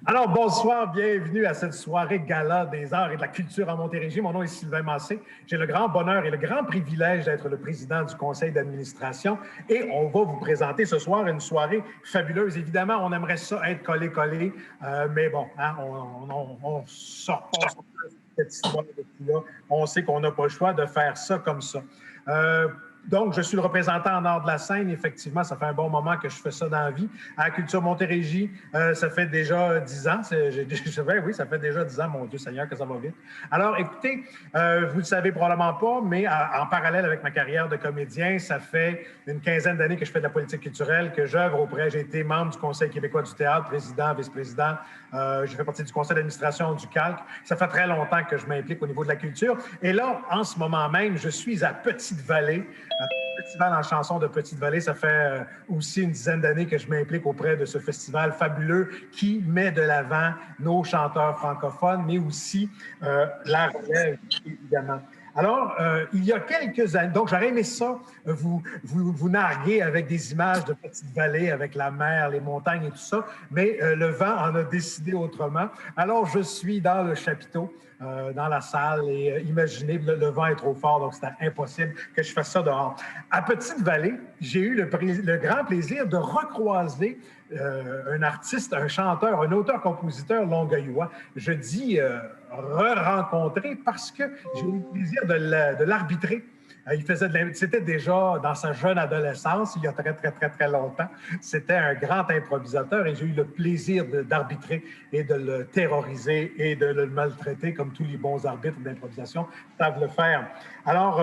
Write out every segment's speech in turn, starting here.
Alors, bonsoir, bienvenue à cette soirée gala des arts et de la culture en Montérégie. Mon nom est Sylvain Massé. J'ai le grand bonheur et le grand privilège d'être le président du conseil d'administration et on va vous présenter ce soir une soirée fabuleuse. Évidemment, on aimerait ça être collé-collé, mais bon, hein, on sort pas cette histoire depuis là. On sait qu'on n'a pas le choix de faire ça comme ça. Donc, je suis le représentant en art de la scène. Effectivement, ça fait un bon moment que je fais ça dans la vie. À la Culture Montérégie, ça fait déjà 10 ans. Oui, ça fait déjà 10 ans, mon Dieu Seigneur, que ça va vite. Alors, écoutez, vous ne le savez probablement pas, mais en parallèle avec ma carrière de comédien, ça fait une quinzaine d'années que je fais de la politique culturelle, que j'œuvre auprès. J'ai été membre du Conseil québécois du théâtre, président, vice-président. J'ai fait partie du conseil d'administration du Calque. Ça fait très longtemps que je m'implique au niveau de la culture. Et là, en ce moment même, je suis à Petite-Vallée, festival en chanson de Petite-Vallée. Ça fait aussi une dizaine d'années que je m'implique auprès de ce festival fabuleux qui met de l'avant nos chanteurs francophones, mais aussi la relève, évidemment. Alors, il y a quelques années, donc j'aurais aimé ça, vous narguer avec des images de Petite-Vallée, avec la mer, les montagnes et tout ça, mais le vent en a décidé autrement. Alors, je suis dans le chapiteau, dans la salle, et imaginez, le vent est trop fort, donc c'était impossible que je fasse ça dehors. À Petite-Vallée, j'ai eu le grand plaisir de recroiser un artiste, un chanteur, un auteur-compositeur longueuillois. Je dis re-rencontrer parce que j'ai eu le plaisir de l'arbitrer. C'était déjà dans sa jeune adolescence, il y a très, très, très, très longtemps. C'était un grand improvisateur et j'ai eu le plaisir d'arbitrer et de le terroriser et de le maltraiter comme tous les bons arbitres d'improvisation savent le faire. Alors,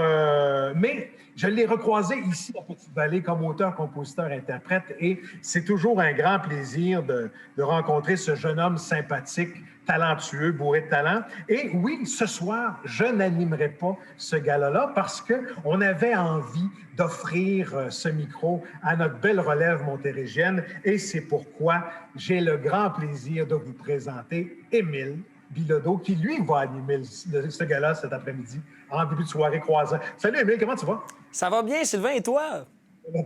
mais je l'ai recroisé ici à Petite-Vallée comme auteur, compositeur, interprète et c'est toujours un grand plaisir de rencontrer ce jeune homme sympathique, talentueux, bourré de talent. Et oui, ce soir, je n'animerai pas ce gala-là parce qu'on avait envie d'offrir ce micro à notre belle relève montérégienne et c'est pourquoi j'ai le grand plaisir de vous présenter Émile Bilodeau, qui, lui, va animer ce gala cet après-midi en début de soirée croisant. Salut, Émile, comment tu vas? Ça va bien, Sylvain, et toi?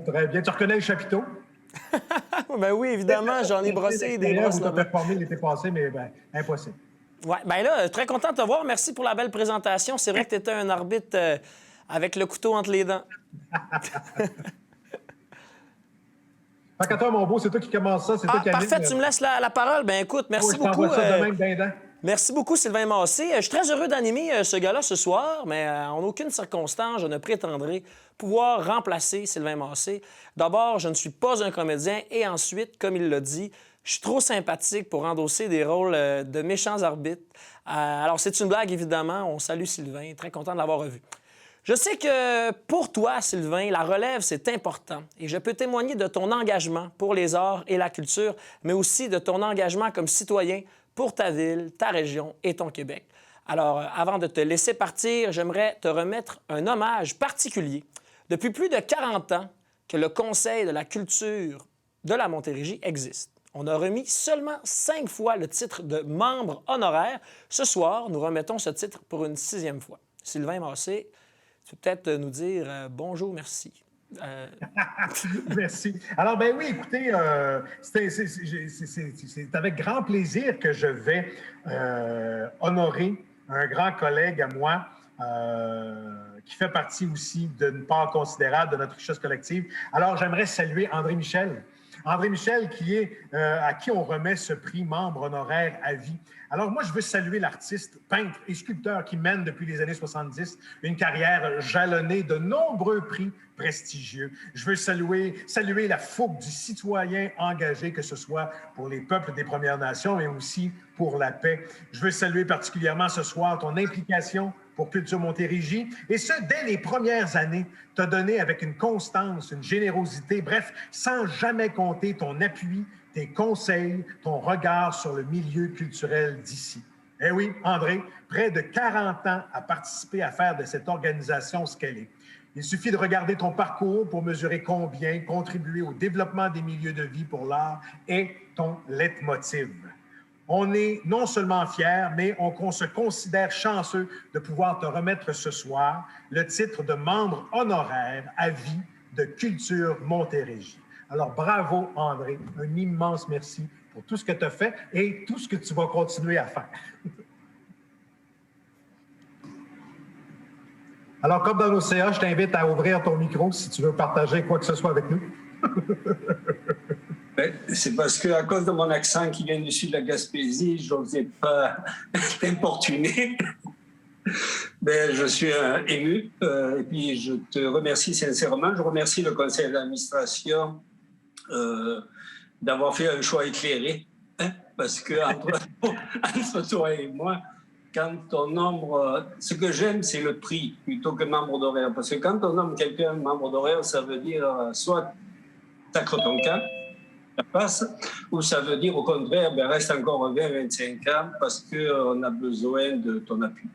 Très bien. Tu reconnais le chapiteau? Ben oui, évidemment, j'en ai brossé des brosses où tu as là-bas. performé l'été passé, mais ben, impossible. Ouais, ben là, très content de te voir. Merci pour la belle présentation. C'est vrai que tu étais un arbitre avec le couteau entre les dents. Fait qu'à toi, mon beau, c'est toi qui commence ça, c'est toi qui anime. Parfait, tu me laisses la parole. Ben écoute, merci Je beaucoup. t'envoie ça de même d'un. Merci beaucoup, Sylvain Massé. Je suis très heureux d'animer ce gala ce soir, mais en aucune circonstance, je ne prétendrai pouvoir remplacer Sylvain Massé. D'abord, je ne suis pas un comédien et ensuite, comme il l'a dit, je suis trop sympathique pour endosser des rôles de méchants arbitres. Alors, c'est une blague, évidemment. On salue Sylvain. Très content de l'avoir revu. Je sais que pour toi, Sylvain, la relève, c'est important. Et je peux témoigner de ton engagement pour les arts et la culture, mais aussi de ton engagement comme citoyen pour ta ville, ta région et ton Québec. Alors, avant de te laisser partir, j'aimerais te remettre un hommage particulier. Depuis plus de 40 ans que le Conseil de la culture de la Montérégie existe. On a remis seulement 5 fois le titre de membre honoraire. Ce soir, nous remettons ce titre pour une 6e fois. Sylvain Massé, tu peux peut-être nous dire bonjour, merci. Merci. Alors, ben oui, écoutez, c'est avec grand plaisir que je vais honorer un grand collègue à moi qui fait partie aussi d'une part considérable de notre richesse collective. Alors, j'aimerais saluer André Michel. André Michel, à qui on remet ce prix membre honoraire à vie. Alors moi, je veux saluer l'artiste, peintre et sculpteur qui mène depuis les années 70 une carrière jalonnée de nombreux prix prestigieux. Je veux saluer la fougue du citoyen engagé, que ce soit pour les peuples des Premières Nations, mais aussi pour la paix. Je veux saluer particulièrement ce soir ton implication pour Culture Montérégie, et ce, dès les premières années, t'as donné avec une constance, une générosité, bref, sans jamais compter ton appui, tes conseils, ton regard sur le milieu culturel d'ici. Eh oui, André, près de 40 ans à participer à faire de cette organisation ce qu'elle est. Il suffit de regarder ton parcours pour mesurer combien contribuer au développement des milieux de vie pour l'art est ton leitmotiv. On est non seulement fiers, mais on se considère chanceux de pouvoir te remettre ce soir le titre de membre honoraire à vie de Culture Montérégie. Alors, bravo, André. Un immense merci pour tout ce que tu as fait et tout ce que tu vas continuer à faire. Alors, comme dans l'OCA, je t'invite à ouvrir ton micro si tu veux partager quoi que ce soit avec nous. C'est parce qu'à cause de mon accent qui vient du sud de la Gaspésie, je n'osais pas t'importuner. Mais je suis ému et puis je te remercie sincèrement. Je remercie le conseil d'administration d'avoir fait un choix éclairé. Parce que entre toi et moi, quand on nomme... ce que j'aime, c'est le prix plutôt que membre d'horaire. Parce que quand on nomme quelqu'un membre d'horaire, ça veut dire soit sacre ton camp, la passe, ou ça veut dire au contraire, reste encore 20-25 ans parce qu'on a besoin de ton appui.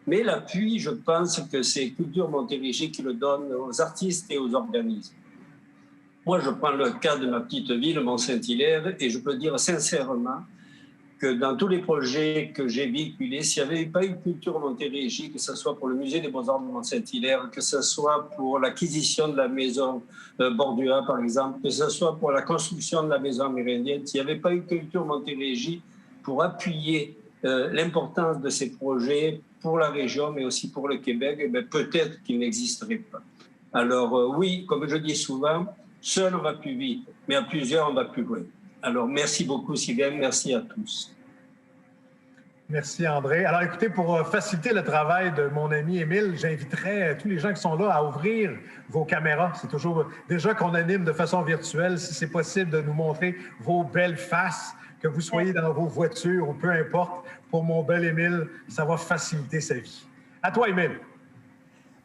Mais l'appui, je pense que c'est Culture Montérégie qui le donne aux artistes et aux organismes. Moi, je prends le cas de ma petite ville, Mont-Saint-Hilaire, et je peux dire sincèrement que dans tous les projets que j'ai véhiculés, s'il n'y avait pas eu Culture Montérégie, que ce soit pour le musée des Beaux-Arts de Mont-Saint-Hilaire, que ce soit pour l'acquisition de la maison Bordua, par exemple, que ce soit pour la construction de la maison amérindienne, s'il n'y avait pas eu Culture Montérégie pour appuyer l'importance de ces projets pour la région, mais aussi pour le Québec, peut-être qu'il n'existerait pas. Alors oui, comme je dis souvent, seul on va plus vite, mais à plusieurs on va plus loin. Alors, merci beaucoup, Sylvain. Merci à tous. Merci, André. Alors, écoutez, pour faciliter le travail de mon ami Émile, j'inviterai tous les gens qui sont là à ouvrir vos caméras. C'est toujours déjà qu'on anime de façon virtuelle. Si c'est possible de nous montrer vos belles faces, que vous soyez dans vos voitures ou peu importe, pour mon bel Émile, ça va faciliter sa vie. À toi, Émile.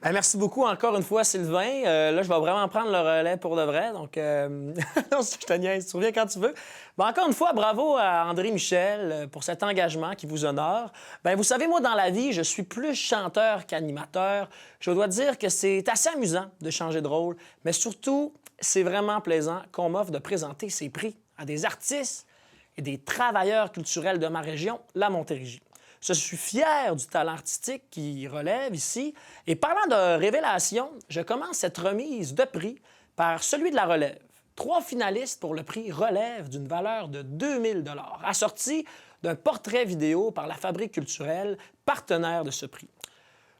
Merci beaucoup encore une fois, Sylvain. Là, je vais vraiment prendre le relais pour de vrai. Donc, non, je te niaise, tu reviens quand tu veux. Encore une fois, bravo à André Michel pour cet engagement qui vous honore. Vous savez, moi, dans la vie, je suis plus chanteur qu'animateur. Je dois dire que c'est assez amusant de changer de rôle, mais surtout, c'est vraiment plaisant qu'on m'offre de présenter ces prix à des artistes et des travailleurs culturels de ma région, la Montérégie. Je suis fier du talent artistique qui relève ici. Et parlant de révélation, je commence cette remise de prix par celui de la relève. 3 finalistes pour le prix relève d'une valeur de 2000 $, assorti d'un portrait vidéo par la Fabrique culturelle, partenaire de ce prix.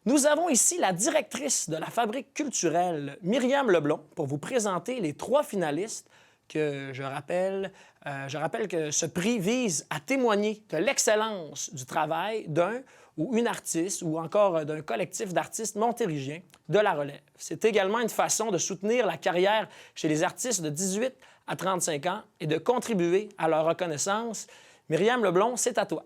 Nous avons ici la directrice de la Fabrique culturelle, Myriam Leblond, pour vous présenter les 3 finalistes que je rappelle que ce prix vise à témoigner de l'excellence du travail d'un ou une artiste ou encore d'un collectif d'artistes montérégiens de la relève. C'est également une façon de soutenir la carrière chez les artistes de 18 à 35 ans et de contribuer à leur reconnaissance. Myriam Leblond, c'est à toi.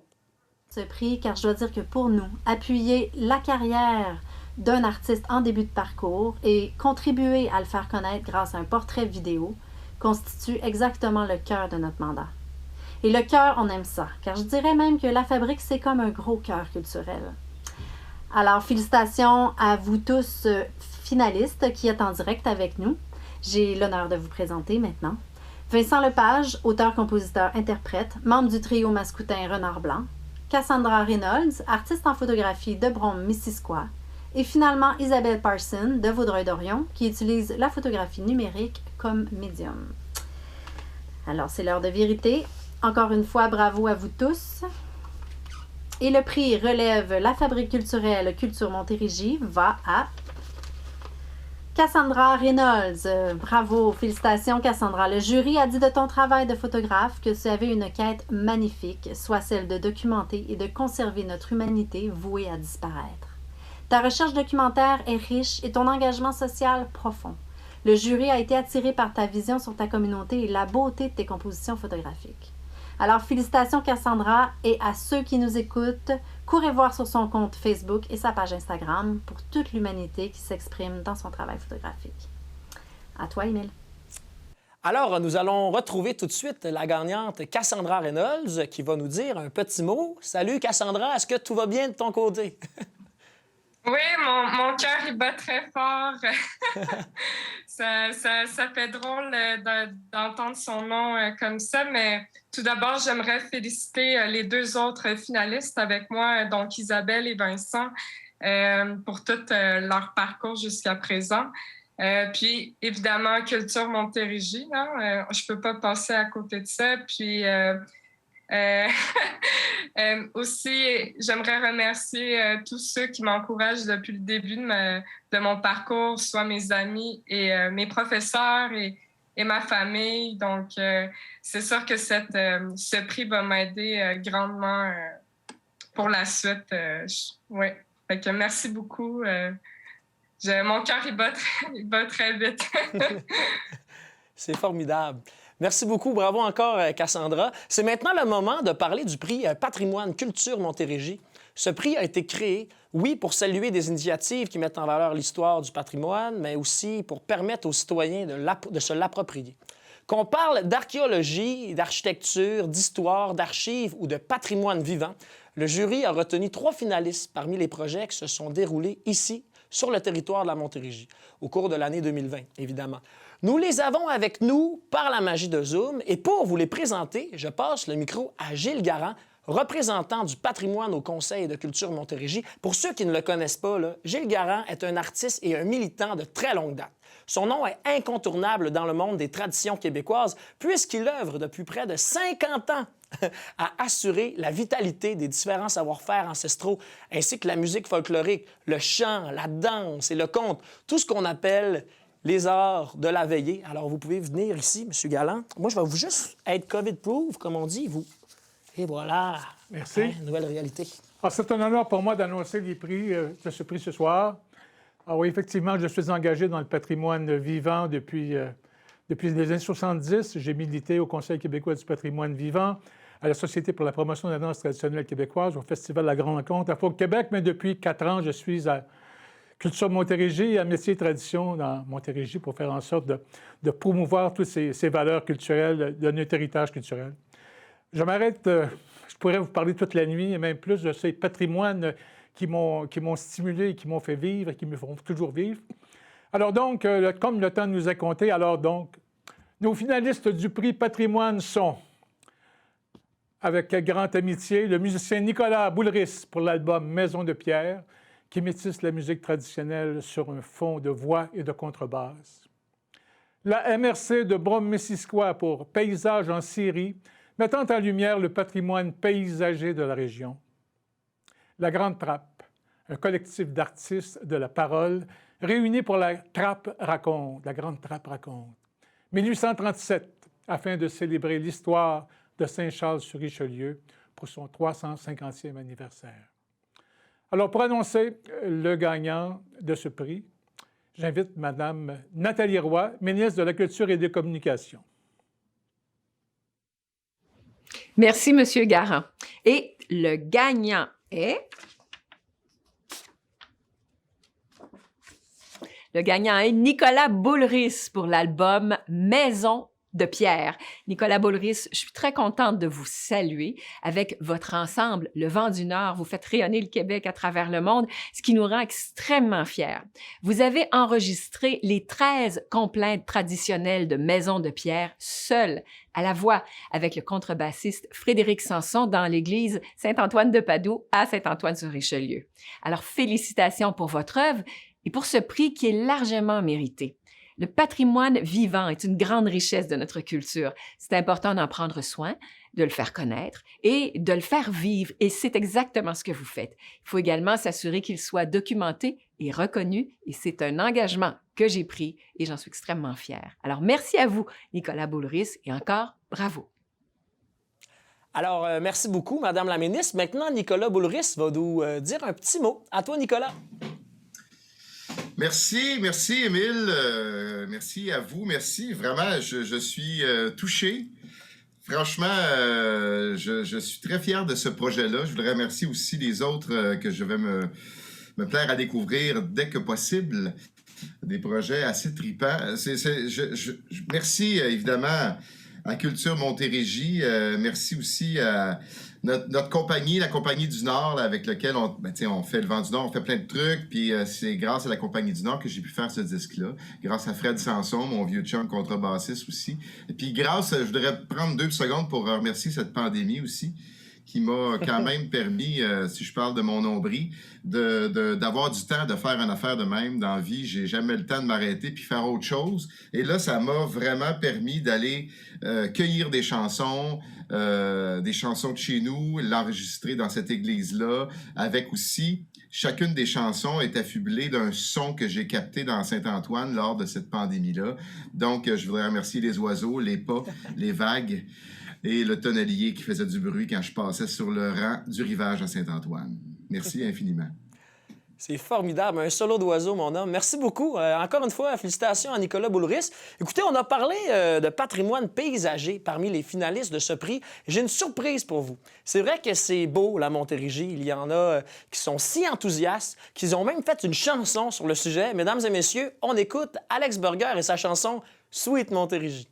Ce prix, car je dois dire que pour nous, appuyer la carrière d'un artiste en début de parcours et contribuer à le faire connaître grâce à un portrait vidéo constitue exactement le cœur de notre mandat. Et le cœur, on aime ça, car je dirais même que la Fabrique, c'est comme un gros cœur culturel. Alors, félicitations à vous tous finalistes qui êtes en direct avec nous. J'ai l'honneur de vous présenter maintenant Vincent Lepage, auteur, compositeur, interprète, membre du trio mascoutin Renard Blanc, Cassandra Reynolds, artiste en photographie de Brome-Missisquoi, et finalement Isabelle Parson de Vaudreuil-Dorion, qui utilise la photographie numérique comme médium. Alors, c'est l'heure de vérité. Encore une fois, bravo à vous tous. Et le prix relève la Fabrique culturelle Culture Montérégie va à Cassandra Reynolds. Bravo, félicitations Cassandra. Le jury a dit de ton travail de photographe que tu avais une quête magnifique, soit celle de documenter et de conserver notre humanité vouée à disparaître. Ta recherche documentaire est riche et ton engagement social profond. Le jury a été attiré par ta vision sur ta communauté et la beauté de tes compositions photographiques. Alors, félicitations Cassandra, et à ceux qui nous écoutent, courez voir sur son compte Facebook et sa page Instagram pour toute l'humanité qui s'exprime dans son travail photographique. À toi, Émile. Alors, nous allons retrouver tout de suite la gagnante Cassandra Reynolds qui va nous dire un petit mot. Salut Cassandra, est-ce que tout va bien de ton côté? Oui, mon cœur, il bat très fort. Ça fait drôle d'entendre son nom comme ça, mais tout d'abord, j'aimerais féliciter les 2 autres finalistes avec moi, donc Isabelle et Vincent, pour tout leur parcours jusqu'à présent. Puis, évidemment, Culture Montérégie, là, je peux pas passer à côté de ça. Puis, aussi, j'aimerais remercier tous ceux qui m'encouragent depuis le début de mon parcours, soit mes amis et mes professeurs et ma famille. Donc, c'est sûr que ce prix va m'aider grandement pour la suite. Ouais. Fait que merci beaucoup. Mon cœur, il bat très vite. C'est formidable. Merci beaucoup. Bravo encore, Cassandra. C'est maintenant le moment de parler du prix Patrimoine Culture Montérégie. Ce prix a été créé, oui, pour saluer des initiatives qui mettent en valeur l'histoire du patrimoine, mais aussi pour permettre aux citoyens de se l'approprier. Qu'on parle d'archéologie, d'architecture, d'histoire, d'archives ou de patrimoine vivant, le jury a retenu 3 finalistes parmi les projets qui se sont déroulés ici, sur le territoire de la Montérégie, au cours de l'année 2020, évidemment. Nous les avons avec nous par la magie de Zoom et pour vous les présenter, je passe le micro à Gilles Garand, représentant du patrimoine au Conseil de culture Montérégie. Pour ceux qui ne le connaissent pas, là, Gilles Garand est un artiste et un militant de très longue date. Son nom est incontournable dans le monde des traditions québécoises puisqu'il œuvre depuis près de 50 ans à assurer la vitalité des différents savoir-faire ancestraux, ainsi que la musique folklorique, le chant, la danse et le conte, tout ce qu'on appelle les arts de la veillée. Alors, vous pouvez venir ici, M. Galland. Moi, je vais vous juste être COVID-proof, comme on dit, vous. Et voilà. Merci. Hein, nouvelle réalité. Alors, c'est un honneur pour moi d'annoncer les prix de ce prix ce soir. Alors, oui, effectivement, je suis engagé dans le patrimoine vivant depuis les années 70. J'ai milité au Conseil québécois du patrimoine vivant, à la Société pour la promotion de la danse traditionnelle québécoise, au Festival La Grande Rencontre à Fort-Québec, mais depuis 4 ans, je suis à Culture Montérégie et à Métiers et Traditions dans Montérégie pour faire en sorte de promouvoir toutes ces valeurs culturelles de notre héritage culturel. Je m'arrête, je pourrais vous parler toute la nuit et même plus de ces patrimoines qui m'ont stimulé, qui m'ont fait vivre et qui me font toujours vivre. Alors donc, comme le temps nous est compté, alors donc, nos finalistes du prix Patrimoine sont, avec grande amitié, le musicien Nicolas Boulris pour l'album Maison de pierre, qui métisse la musique traditionnelle sur un fond de voix et de contrebasse. La MRC de Brome-Missisquoi pour Paysages en Syrie, mettant en lumière le patrimoine paysager de la région. La Grande Trappe, un collectif d'artistes de la parole réunis pour la Trappe raconte, la Grande Trappe raconte. 1837, afin de célébrer l'histoire de Saint-Charles-sur-Richelieu pour son 350e anniversaire. Alors, pour annoncer le gagnant de ce prix, j'invite Mme Nathalie Roy, ministre de la Culture et des Communications. Merci, M. Garand. Et le gagnant est... Le gagnant est Nicolas Boulris pour l'album Maison de pierre. Nicolas Boulris, je suis très contente de vous saluer. Avec votre ensemble, Le Vent du Nord, vous faites rayonner le Québec à travers le monde, ce qui nous rend extrêmement fiers. Vous avez enregistré les 13 complaintes traditionnelles de Maison de pierre seul, à la voix, avec le contrebassiste Frédéric Sanson dans l'église Saint-Antoine de Padoue à Saint-Antoine-sur-Richelieu. Alors, félicitations pour votre œuvre et pour ce prix qui est largement mérité. Le patrimoine vivant est une grande richesse de notre culture. C'est important d'en prendre soin, de le faire connaître et de le faire vivre. Et c'est exactement ce que vous faites. Il faut également s'assurer qu'il soit documenté et reconnu. Et c'est un engagement que j'ai pris et j'en suis extrêmement fière. Alors, merci à vous, Nicolas Boulris, et encore, bravo. Alors, merci beaucoup, Madame la ministre. Maintenant, Nicolas Boulris va nous dire un petit mot. À toi, Nicolas. Merci Émile, merci à vous, merci. Vraiment, je suis touché. Franchement, je suis très fier de ce projet-là. Je voudrais remercier aussi les autres que je vais me plaire à découvrir dès que possible. Des projets assez tripants. Merci évidemment à Culture Montérégie. Merci aussi à notre compagnie, la Compagnie du Nord, là, avec laquelle on fait le Vent du Nord, on fait plein de trucs, puis c'est grâce à la Compagnie du Nord que j'ai pu faire ce disque-là, grâce à Fred Sanson, mon vieux chum contrebassiste aussi. Et puis je voudrais prendre 2 secondes pour remercier cette pandémie aussi, qui m'a quand même permis, si je parle de mon nombril, d'avoir du temps de faire une affaire de même dans la vie. J'ai jamais le temps de m'arrêter puis faire autre chose. Et là, ça m'a vraiment permis d'aller cueillir des chansons de chez nous, l'enregistrer dans cette église-là, avec aussi... Chacune des chansons est affublée d'un son que j'ai capté dans Saint-Antoine lors de cette pandémie-là. Donc, je voudrais remercier les oiseaux, les pas, les vagues et le tonnelier qui faisait du bruit quand je passais sur le rang du rivage à Saint-Antoine. Merci infiniment. C'est formidable, un solo d'oiseau, mon homme. Merci beaucoup. Encore une fois, félicitations à Nicolas Boulris. Écoutez, on a parlé de patrimoine paysager parmi les finalistes de ce prix. J'ai une surprise pour vous. C'est vrai que c'est beau, la Montérégie. Il y en a qui sont si enthousiastes qu'ils ont même fait une chanson sur le sujet. Mesdames et messieurs, on écoute Alex Burger et sa chanson « Sweet Montérégie ».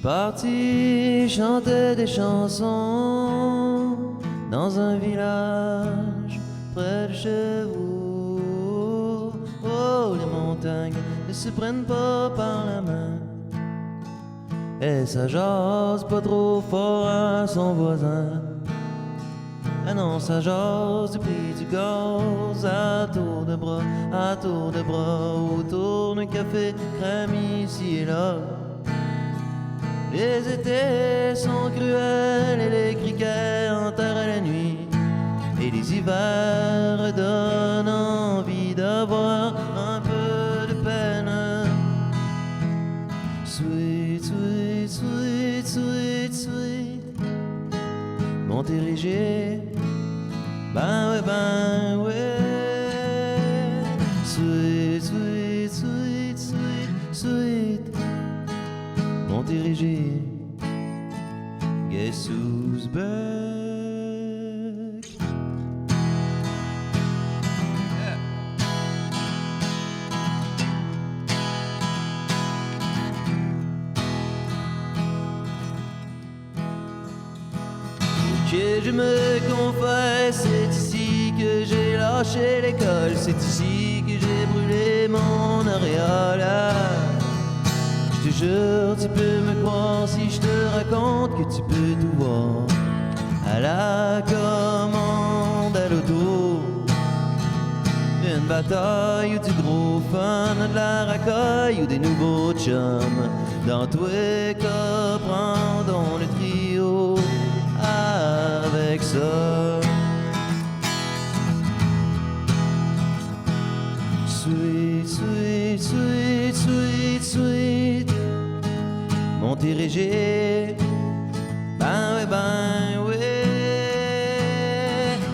Parti chanter des chansons dans un village près de chez vous. Oh, les montagnes ne se prennent pas par la main et ça jase pas trop fort à son voisin. Ah non, ça jase du prix du gaz à tour de bras, autour d'un café crème ici et là. Les étés sont cruels et les criquets enterrent la nuit. Et les hivers donnent envie d'avoir un peu de peine. Sweet, sweet, sweet, sweet, sweet Montérégie, ben ouais. Sweet, sweet, sweet, sweet, sweet Montérégie, guess who's back? Ok, je me confesse, c'est ici que j'ai lâché l'école, c'est ici que j'ai brûlé mon auréole. Je te jure, tu peux me croire si je te raconte que tu peux tout voir à la commande, à l'auto. Une bataille ou du gros fun, de la racaille ou des nouveaux chums. Dans tous les cas, prendons le trio avec ça. Sweet, sweet, sweet, sweet, sweet Montérégie, ben ouais.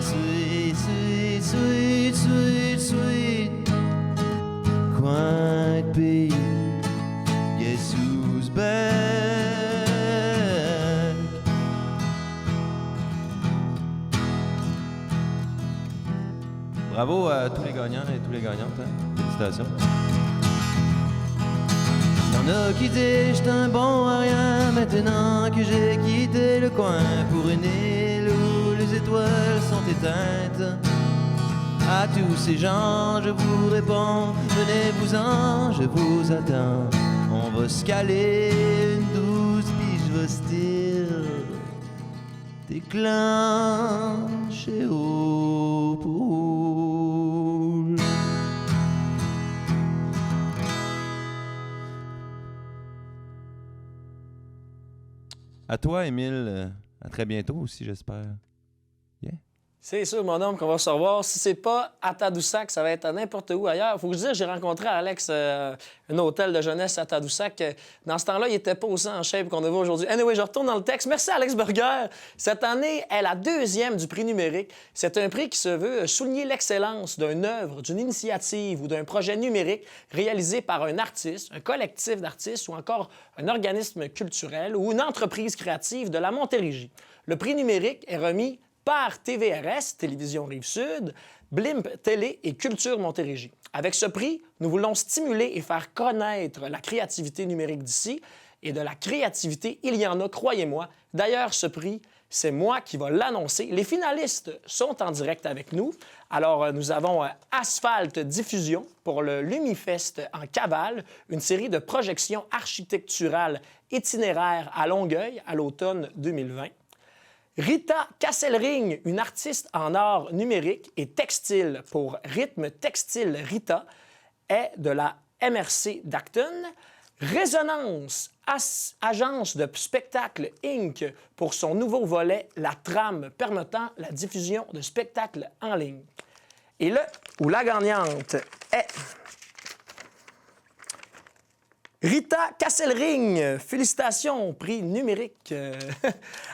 Sweet, sweet, sweet, sweet, sweet coin de pays, guess who's back? Bravo à tous les gagnants et toutes les gagnantes, hein? Félicitations. Y'en a qui disent j'suis un bon à rien maintenant que j'ai quitté le coin pour une île où les étoiles sont éteintes. À tous ces gens je vous réponds, venez-vous-en, je vous attends. On va se caler une douce puis je vais se dire déclencher au poule. À toi, Émile. À très bientôt aussi, j'espère. Yeah. C'est sûr, mon homme, qu'on va se revoir. Si c'est pas à Tadoussac, ça va être à n'importe où ailleurs. Faut que je dise, j'ai rencontré Alex un hôtel de jeunesse à Tadoussac. Dans ce temps-là, il était pas aussi en shape qu'on a vu aujourd'hui. Anyway, je retourne dans le texte. Merci, Alex Burger. Cette année est la 2e du prix numérique. C'est un prix qui se veut souligner l'excellence d'une œuvre, d'une initiative ou d'un projet numérique réalisé par un artiste, un collectif d'artistes ou encore un organisme culturel ou une entreprise créative de la Montérégie. Le prix numérique est remis par TVRS, Télévision Rive-Sud, Blimp Télé et Culture Montérégie. Avec ce prix, nous voulons stimuler et faire connaître la créativité numérique d'ici. Et de la créativité, il y en a, croyez-moi. D'ailleurs, ce prix c'est moi qui va l'annoncer. Les finalistes sont en direct avec nous. Alors, nous avons Asphalt Diffusion pour le Lumifest en Cavale, une série de projections architecturales itinéraires à Longueuil à l'automne 2020. Rita Kesselring, une artiste en art numérique et textile pour Rythme Textile Rita, est de la MRC d'Acton. Résonance, agence de spectacle Inc. pour son nouveau volet La Trame, permettant la diffusion de spectacles en ligne. Et le ou la gagnante est Rita Kesselring. Félicitations au prix numérique.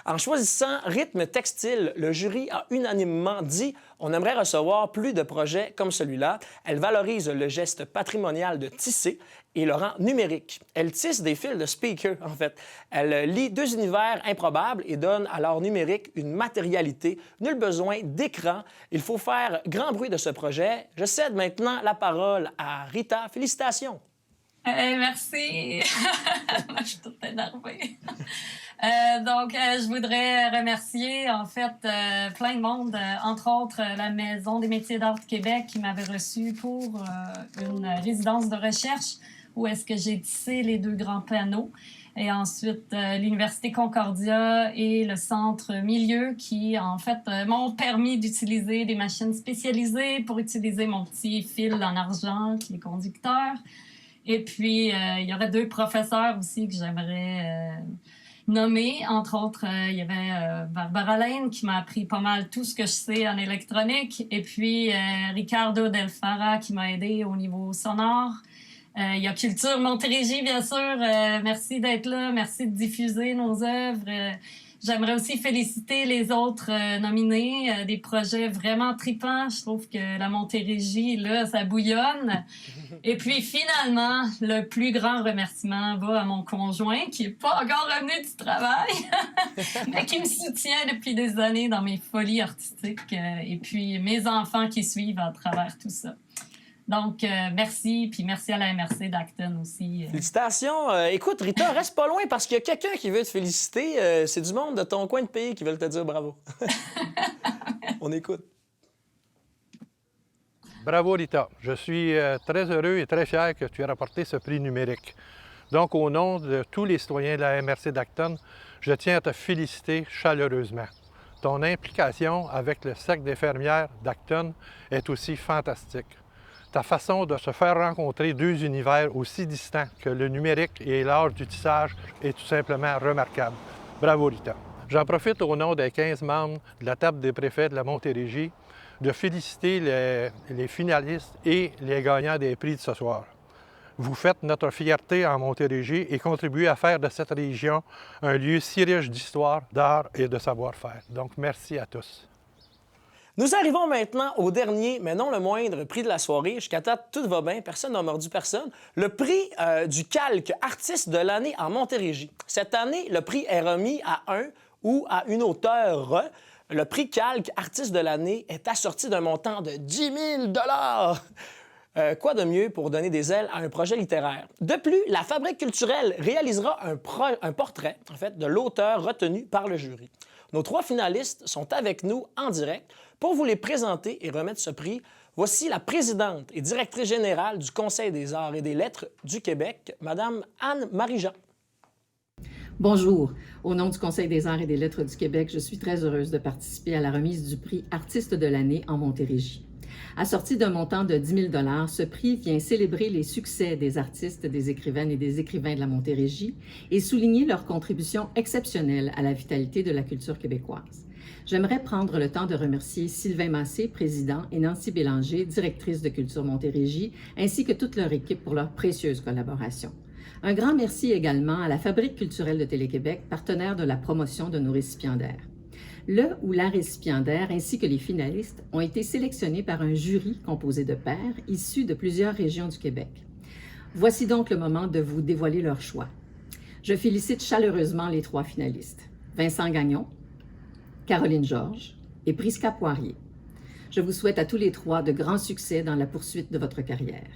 En choisissant Rythme Textile, le jury a unanimement dit « On aimerait recevoir plus de projets comme celui-là. Elle valorise le geste patrimonial de tisser et le rend numérique. Elle tisse des fils de speaker, en fait. Elle lie deux univers improbables et donne à l'art numérique une matérialité. Nul besoin d'écran. Il faut faire grand bruit de ce projet. Je cède maintenant la parole à Rita. Félicitations. Merci. Je suis toute énervée. Je voudrais remercier, en fait, plein de monde, entre autres la Maison des métiers d'art du Québec qui m'avait reçu pour une résidence de recherche où est-ce que j'ai tissé les deux grands panneaux. Et ensuite, l'Université Concordia et le Centre Milieu qui, en fait, m'ont permis d'utiliser des machines spécialisées pour utiliser mon petit fil en argent qui est conducteur. Et puis, il y aurait deux professeurs aussi que j'aimerais nommer. Entre autres, il y avait Barbara Lane qui m'a appris pas mal tout ce que je sais en électronique. Et puis, Ricardo Del Fara qui m'a aidé au niveau sonore. Il y a Culture Montérégie, bien sûr. Merci d'être là. Merci de diffuser nos œuvres. J'aimerais aussi féliciter les autres nominés, des projets vraiment tripants. Je trouve que la Montérégie, là, ça bouillonne. Et puis, finalement, le plus grand remerciement va à mon conjoint, qui n'est pas encore revenu du travail, mais qui me soutient depuis des années dans mes folies artistiques. Et puis, mes enfants qui suivent à travers tout ça. Donc, merci, puis merci à la MRC d'Acton aussi. Félicitations. Écoute, Rita, reste pas loin parce qu'il y a quelqu'un qui veut te féliciter. C'est du monde de ton coin de pays qui veulent te dire bravo. On écoute. Bravo, Rita. Je suis très heureux et très fier que tu aies remporté ce prix numérique. Donc, au nom de tous les citoyens de la MRC d'Acton, je tiens à te féliciter chaleureusement. Ton implication avec le Cercle d'infirmières d'Acton est aussi fantastique. Ta façon de se faire rencontrer deux univers aussi distants que le numérique et l'art du tissage est tout simplement remarquable. Bravo, Rita. J'en profite au nom des 15 membres de la table des préfets de la Montérégie de féliciter les finalistes et les gagnants des prix de ce soir. Vous faites notre fierté en Montérégie et contribuez à faire de cette région un lieu si riche d'histoire, d'art et de savoir-faire. Donc, merci à tous. Nous arrivons maintenant au dernier, mais non le moindre, prix de la soirée. Jusqu'à date, tout va bien, personne n'a mordu personne. Le prix du calque artiste de l'année en Montérégie. Cette année, le prix est remis à un ou à une auteure. Le prix calque artiste de l'année est assorti d'un montant de 10 000 Quoi de mieux pour donner des ailes à un projet littéraire? De plus, la Fabrique culturelle réalisera un portrait, en fait, de l'auteur retenu par le jury. Nos trois finalistes sont avec nous en direct. Pour vous les présenter et remettre ce prix, voici la présidente et directrice générale du Conseil des arts et des lettres du Québec, Mme Anne-Marie Jean. Bonjour. Au nom du Conseil des arts et des lettres du Québec, je suis très heureuse de participer à la remise du prix Artiste de l'année en Montérégie. Assorti d'un montant de 10 000 ce prix vient célébrer les succès des artistes, des écrivaines et des écrivains de la Montérégie et souligner leur contribution exceptionnelle à la vitalité de la culture québécoise. J'aimerais prendre le temps de remercier Sylvain Massé, président, et Nancy Bélanger, directrice de Culture Montérégie, ainsi que toute leur équipe pour leur précieuse collaboration. Un grand merci également à la Fabrique culturelle de Télé-Québec, partenaire de la promotion de nos récipiendaires. Le ou la récipiendaire ainsi que les finalistes ont été sélectionnés par un jury composé de pairs issus de plusieurs régions du Québec. Voici donc le moment de vous dévoiler leur choix. Je félicite chaleureusement les trois finalistes, Vincent Gagnon, Caroline Georges et Prisca Poirier. Je vous souhaite à tous les trois de grands succès dans la poursuite de votre carrière.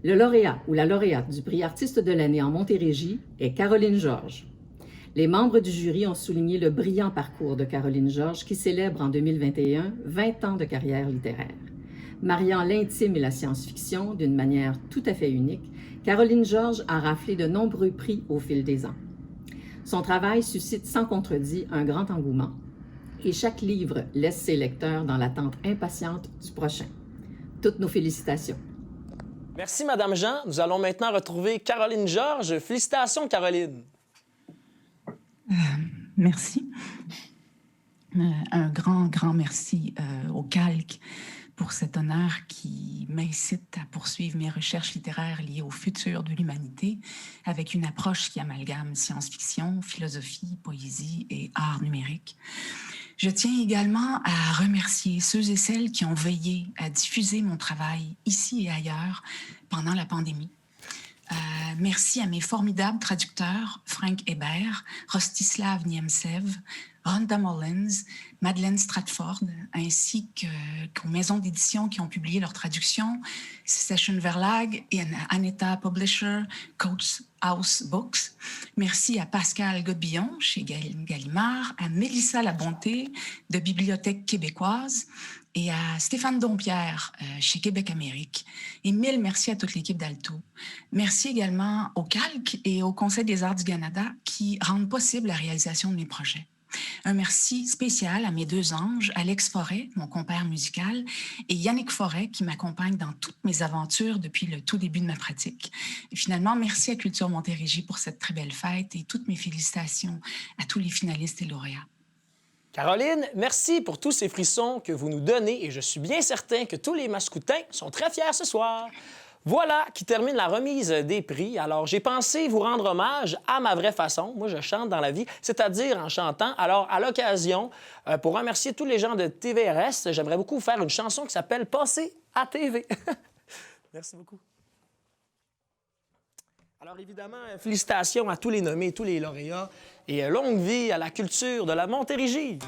Le lauréat ou la lauréate du prix Artiste de l'année en Montérégie est Caroline Georges. Les membres du jury ont souligné le brillant parcours de Caroline Georges qui célèbre en 2021 20 ans de carrière littéraire. Mariant l'intime et la science-fiction d'une manière tout à fait unique, Caroline Georges a raflé de nombreux prix au fil des ans. Son travail suscite sans contredit un grand engouement et chaque livre laisse ses lecteurs dans l'attente impatiente du prochain. Toutes nos félicitations. Merci, Madame Jean. Nous allons maintenant retrouver Caroline Georges. Félicitations, Caroline. Merci. Un grand merci au Calque pour cet honneur qui m'incite à poursuivre mes recherches littéraires liées au futur de l'humanité avec une approche qui amalgame science-fiction, philosophie, poésie et art numérique. Je tiens également à remercier ceux et celles qui ont veillé à diffuser mon travail ici et ailleurs pendant la pandémie. Merci à mes formidables traducteurs, Frank Hébert, Rostislav Niemcev, Rhonda Mullins, Madeleine Stratford, ainsi qu'aux maisons d'édition qui ont publié leurs traductions, Session Verlag et Aneta Publisher, Coates House Books. Merci à Pascal Godbillon chez Gallimard, à Mélissa Labonté de Bibliothèque québécoise et à Stéphane Dompierre chez Québec Amérique. Et mille merci à toute l'équipe d'Alto. Merci également au Calque et au Conseil des arts du Canada qui rendent possible la réalisation de mes projets. Un merci spécial à mes deux anges, Alex Forêt, mon compère musical, et Yannick Forêt, qui m'accompagne dans toutes mes aventures depuis le tout début de ma pratique. Et finalement, merci à Culture Montérégie pour cette très belle fête et toutes mes félicitations à tous les finalistes et lauréats. Caroline, merci pour tous ces frissons que vous nous donnez et je suis bien certain que tous les Mascoutins sont très fiers ce soir. Voilà qui termine la remise des prix. Alors, j'ai pensé vous rendre hommage à ma vraie façon. Moi, je chante dans la vie, c'est-à-dire en chantant. Alors, à l'occasion, pour remercier tous les gens de TVRS, j'aimerais beaucoup vous faire une chanson qui s'appelle « Passer à TV ». Merci beaucoup. Alors, évidemment, félicitations à tous les nommés, tous les lauréats, et longue vie à la culture de la Montérégie.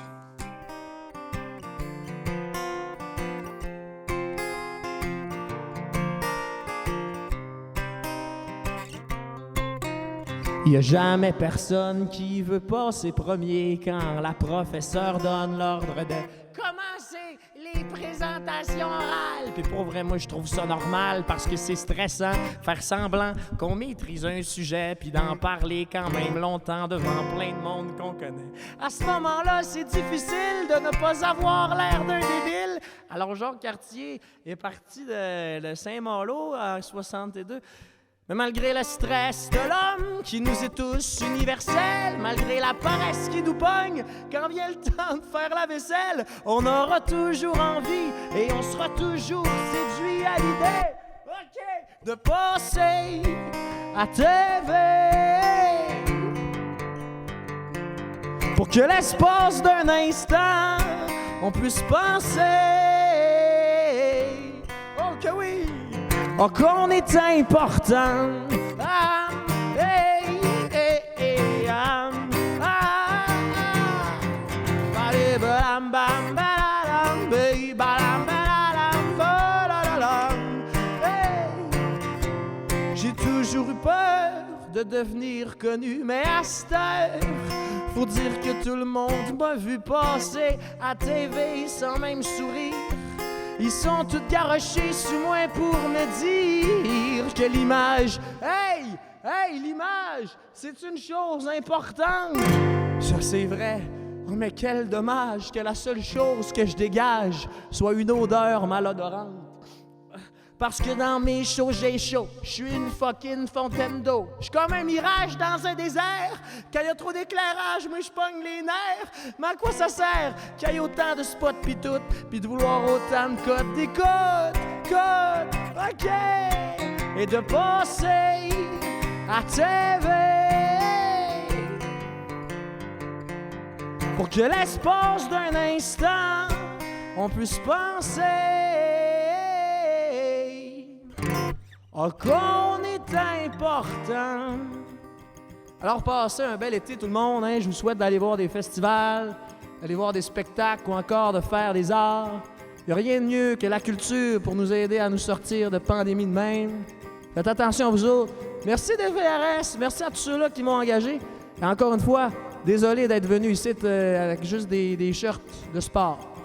Il n'y a jamais personne qui veut passer premier quand la professeure donne l'ordre de commencer les présentations orales. Puis pour vrai, moi, je trouve ça normal parce que c'est stressant faire semblant qu'on maîtrise un sujet puis d'en parler quand même longtemps devant plein de monde qu'on connaît. À ce moment-là, c'est difficile de ne pas avoir l'air d'un débile. Alors, Jacques Cartier est parti de Saint-Malo en 62. Mais malgré le stress de l'homme qui nous est tous universel, malgré la paresse qui nous pogne, quand vient le temps de faire la vaisselle, on aura toujours envie et on sera toujours séduit à l'idée, de passer à TV. Pour que l'espace d'un instant, on puisse penser, oh que oui, oh, qu'on est important. Ah, hey, hey, hey, ah, ah, ah. Bam, bam, bam, hey. J'ai toujours eu peur de devenir connu, mais à cette heure, faut dire que tout le monde m'a vu passer à TV sans même sourire. Ils sont tous garochés sous moi pour me dire que l'image, hey, l'image, c'est une chose importante. Ça, c'est vrai. Oh, mais quel dommage que la seule chose que je dégage soit une odeur malodorante. Parce que dans mes shows, j'ai chaud. Je suis une fucking fontaine d'eau. Je suis comme un mirage dans un désert. Quand il y a trop d'éclairage, moi je pogne les nerfs. Mais à quoi ça sert qu'il y ait autant de spots pis tout, pis de vouloir autant de codes? Des codes, OK. Et de passer à TV. Pour que l'espace d'un instant, on puisse penser qu'on est important. Alors, passez un bel été, tout le monde. Hein? Je vous souhaite d'aller voir des festivals, d'aller voir des spectacles ou encore de faire des arts. Il n'y a rien de mieux que la culture pour nous aider à nous sortir de pandémie de même. Faites attention à vous autres. Merci des VRS. Merci à tous ceux-là qui m'ont engagé. Et encore une fois, désolé d'être venu ici avec juste des shirts de sport.